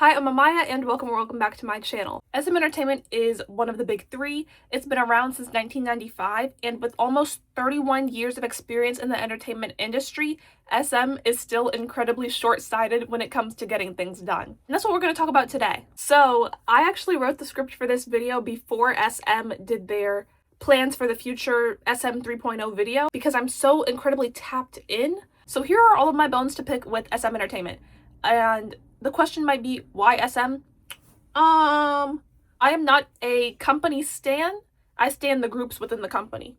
Hi, I'm Amaya and welcome back to my channel. SM Entertainment is one of the big three. It's been around since 1995, and with almost 31 years of experience in the entertainment industry, SM is still incredibly short-sighted when it comes to getting things done. And that's what we're going to talk about today. So, I actually wrote the script for this video before SM did their plans for the future SM 3.0 video because I'm so incredibly tapped in. So here are all of my bones to pick with SM Entertainment. And the question might be, why SM? I am not a company stan. I stan the groups within the company.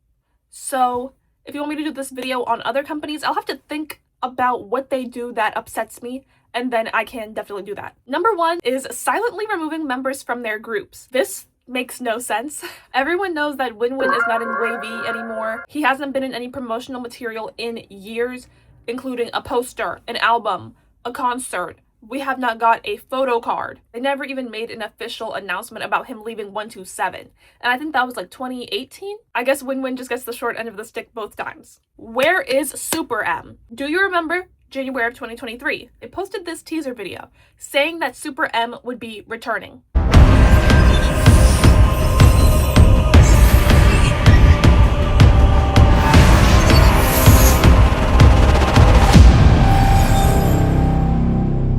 So if you want me to do this video on other companies, I'll have to think about what they do that upsets me, and then I can definitely do that. Number one is silently removing members from their groups. This makes no sense. Everyone knows that Winwin is not in Wavy anymore. He hasn't been in any promotional material in years, including a poster, an album, a concert. We have not got a photo card. They never even made an official announcement about him leaving 127. And I think that was like 2018? I guess Winwin just gets the short end of the stick both times. Where is SuperM? Do you remember January of 2023? They posted this teaser video saying that SuperM would be returning.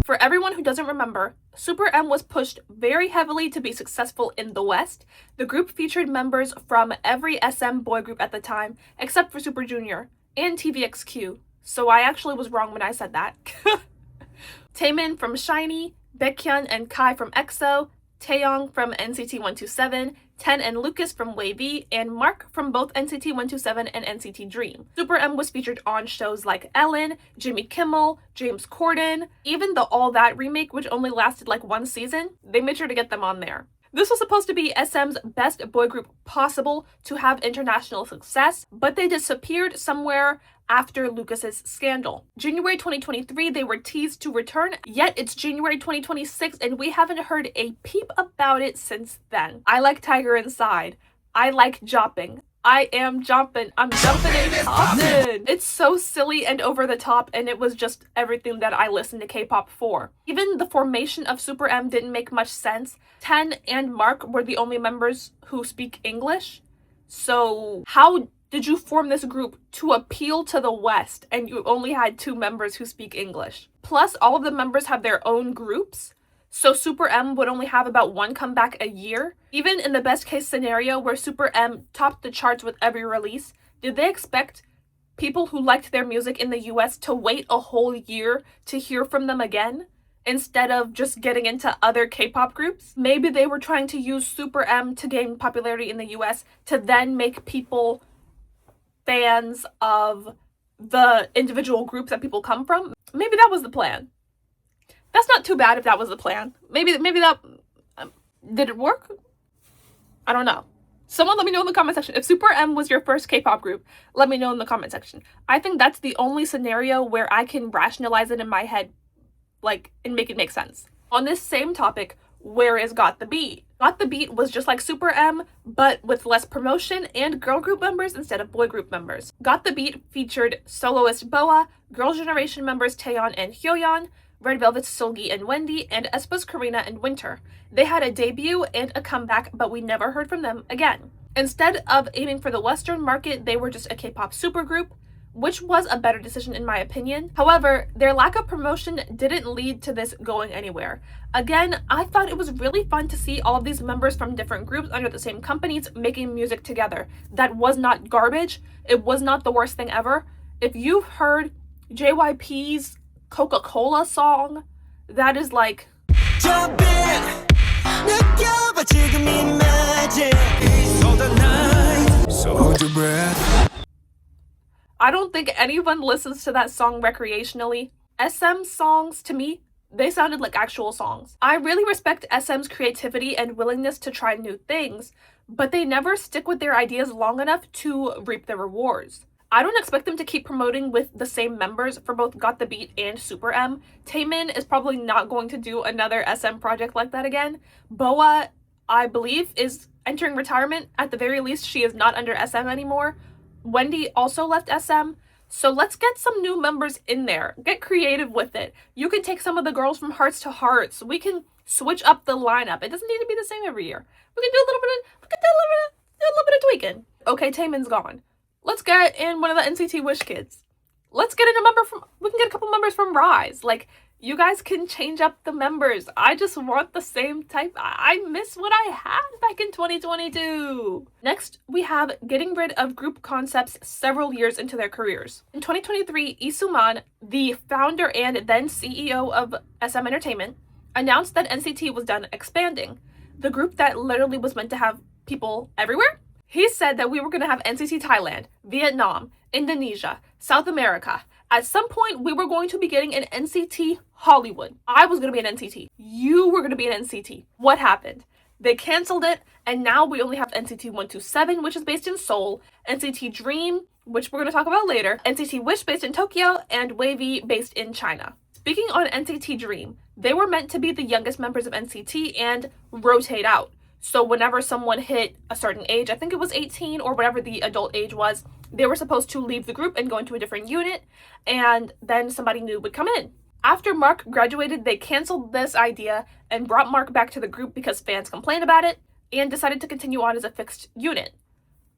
For everyone who doesn't remember, SuperM was pushed very heavily to be successful in the West. The group featured members from every SM boy group at the time, except for Super Junior and TVXQ. So I actually was wrong when I said that. Taemin from SHINee, Baekhyun and Kai from EXO, Taeyong from NCT 127, Ten and Lucas from Wavy, and Mark from both NCT 127 and NCT Dream. SuperM was featured on shows like Ellen, Jimmy Kimmel, James Corden, even the All That remake, which only lasted like one season. They made sure to get them on there. This was supposed to be SM's best boy group possible to have international success, but they disappeared somewhere after Lucas's scandal. January 2023, they were teased to return, yet it's January 2026 and we haven't heard a peep about it since then. I like Tiger Inside. I like Jopping. I am jumping. I'm jumping and hopping. It's so silly and over the top, and it was just everything that I listened to K-pop for. Even the formation of SuperM didn't make much sense. Ten and Mark were the only members who speak English. So how did you form this group to appeal to the West and you only had 2 members who speak English? Plus, all of the members have their own groups. So SuperM would only have about 1 comeback a year. Even in the best case scenario where SuperM topped the charts with every release, did they expect people who liked their music in the US to wait a whole year to hear from them again, instead of just getting into other K-pop groups? Maybe they were trying to use SuperM to gain popularity in the US to then make people fans of the individual groups that people come from. Maybe that was the plan. That's not too bad if that was the plan. Maybe that did it work? I don't know. Someone let me know in the comment section. If SuperM was your first K-pop group, let me know in the comment section. I think that's the only scenario where I can rationalize it in my head, like, and make it make sense. On this same topic, where is Got the Beat? Got the Beat was just like SuperM, but with less promotion and girl group members instead of boy group members. Got the Beat featured soloist Boa, Girl Generation members Taeyeon and Hyoyeon, Red Velvet's Seulgi and Wendy, and aespa's Karina and Winter. They had a debut and a comeback, but we never heard from them again. Instead of aiming for the Western market, they were just a K-pop supergroup, which was a better decision in my opinion. However, their lack of promotion didn't lead to this going anywhere. Again, I thought it was really fun to see all of these members from different groups under the same companies making music together. That was not garbage. It was not the worst thing ever. If you've heard JYP's Coca-Cola song, that is like jump in. So hold your breath. I don't think anyone listens to that song recreationally. SM songs, to me, they sounded like actual songs. I really respect SM's creativity and willingness to try new things, but they never stick with their ideas long enough to reap the rewards. I don't expect them to keep promoting with the same members for both Got the Beat and SuperM. Taemin is probably not going to do another SM project like that again. Boa, I believe, is entering retirement. At the very least, she is not under SM anymore. Wendy also left SM. So let's get some new members in there. Get creative with it. You can take some of the girls from Hearts to Hearts. We can switch up the lineup. It doesn't need to be the same every year. We can do a little bit of tweaking. Okay, Taemin's gone. Let's get in one of the NCT Wish kids. Let's get in a member from, we can get a couple members from Rise. Like, you guys can change up the members. I just want the same type. I miss what I had back in 2022. Next, we have getting rid of group concepts several years into their careers. In 2023, Lee Soo-man, the founder and then CEO of SM Entertainment, announced that NCT was done expanding. The group that literally was meant to have people everywhere. He said that we were going to have NCT Thailand, Vietnam, Indonesia, South America. At some point, we were going to be getting an NCT Hollywood. I was going to be an NCT. You were going to be an NCT. What happened? They canceled it, and now we only have NCT 127, which is based in Seoul, NCT Dream, which we're going to talk about later, NCT Wish based in Tokyo, and Wavy based in China. Speaking on NCT Dream, they were meant to be the youngest members of NCT and rotate out. So whenever someone hit a certain age, I think it was 18 or whatever the adult age was, they were supposed to leave the group and go into a different unit, and then somebody new would come in. After Mark graduated, they canceled this idea and brought Mark back to the group because fans complained about it and decided to continue on as a fixed unit.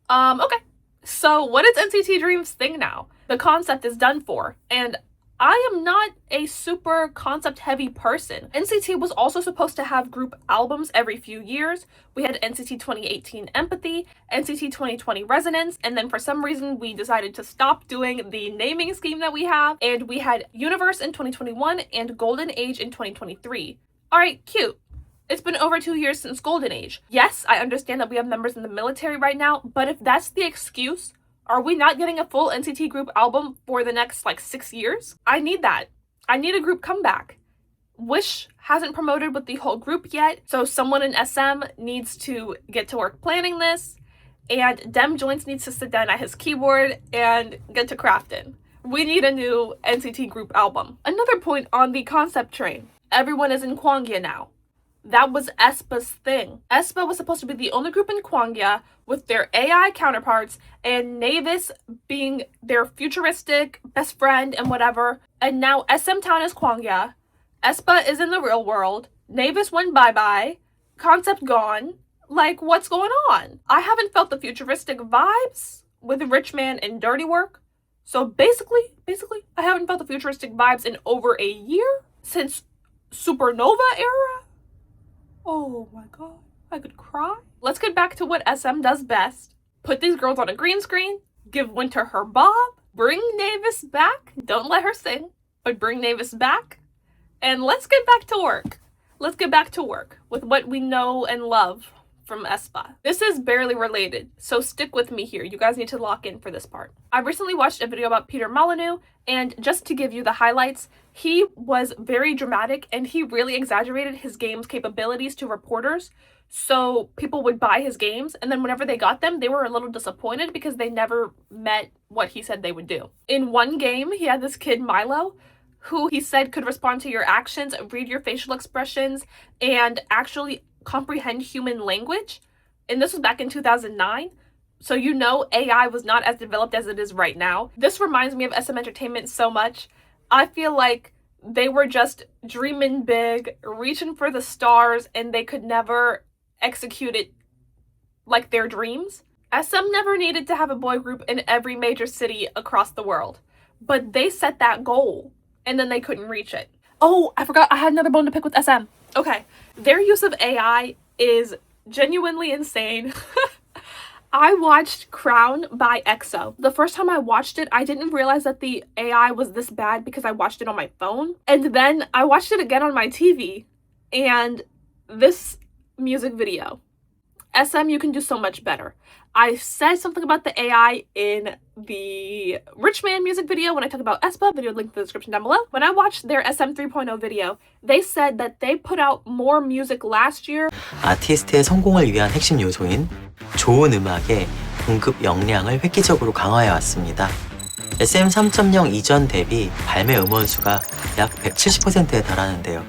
Okay. So what is NCT Dream's thing now? The concept is done for, and I am not a super concept heavy person. NCT was also supposed to have group albums every few years. We had NCT 2018 Empathy, NCT 2020 Resonance, and then for some reason we decided to stop doing the naming scheme that we have, and we had Universe in 2021 and Golden Age in 2023. Alright, cute. It's been over 2 years since Golden Age. Yes, I understand that we have members in the military right now, but if that's the excuse, are we not getting a full NCT group album for the next, 6 years? I need that. I need a group comeback. Wish hasn't promoted with the whole group yet, so someone in SM needs to get to work planning this, and Dem Joints needs to sit down at his keyboard and get to crafting. We need a new NCT group album. Another point on the concept train. Everyone is in Kwangya now. That was aespa's thing. aespa was supposed to be the only group in Kwangya with their AI counterparts, and Navis being their futuristic best friend and whatever. And now SM Town is Kwangya. aespa is in the real world. Navis went bye-bye. Concept gone. What's going on? I haven't felt the futuristic vibes with Rich Man and Dirty Work. So basically, I haven't felt the futuristic vibes in over a year since Supernova era. Oh my god, I could cry. Let's get back to what SM does best. Put these girls on a green screen, give Winter her bob, bring Navis back, don't let her sing, but bring Navis back, and let's get back to work. Let's get back to work with what we know and love from aespa. This is barely related, so stick with me here. You guys need to lock in for this part. I recently watched a video about Peter Molyneux, and just to give you the highlights, he was very dramatic and he really exaggerated his game's capabilities to reporters. So people would buy his games, and then whenever they got them, they were a little disappointed because they never met what he said they would do. In one game, he had this kid, Milo, who he said could respond to your actions, read your facial expressions, and actually comprehend human language. And this was back in 2009. So you know AI was not as developed as it is right now. This reminds me of SM Entertainment so much. I feel like they were just dreaming big, reaching for the stars, and they could never execute it like their dreams. SM never needed to have a boy group in every major city across the world. But they set that goal, and then they couldn't reach it. Oh, I forgot I had another bone to pick with SM. Okay, their use of AI is genuinely insane. I watched Crown by EXO. The first time I watched it, I didn't realize that the AI was this bad because I watched it on my phone. And then I watched it again on my TV. And this music video. SM, you can do so much better. I said something about the AI in the Rich Man music video when I talked about aespa, video link in the description down below. When I watched their SM 3.0 video, they said that they put out more music last year. 아티스트의 성공을 위한 핵심 요소인 좋은 음악의 공급 역량을 획기적으로 강화해 왔습니다. SM 3.0 이전 대비 발매 음원 수가 약 170%에 달하는데요.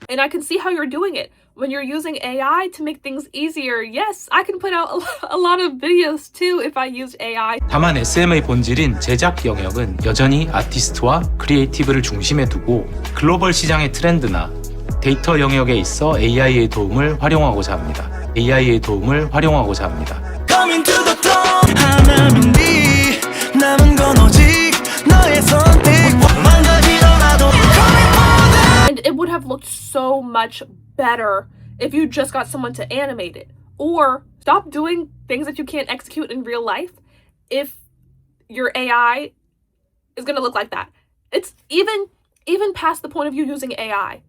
And I can see how you're doing it. When you're using AI to make things easier, yes, I can put out a lot of videos too if I used AI. 다만 SM의 본질인 제작 영역은 여전히 아티스트와 크리에이티브를 중심에 두고 글로벌 시장의 트렌드나 데이터 영역에 있어 AI의 도움을 활용하고자 합니다. AI의 도움을 활용하고자 합니다. Coming to the throne 하나면 네 남은 건 오직 너의 선택 망가지더라도 Coming for them. And it would have looked so much better if you just got someone to animate it. Or stop doing things that you can't execute in real life if your AI is gonna look like that. It's even past the point of you using AI.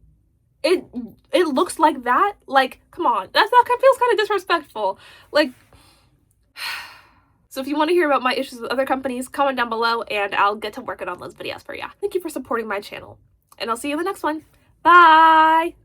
It looks like that. Like, come on, that feels kind of disrespectful. Like, so if you want to hear about my issues with other companies, comment down below and I'll get to working on those videos for you. Thank you for supporting my channel, and I'll see you in the next one. Bye!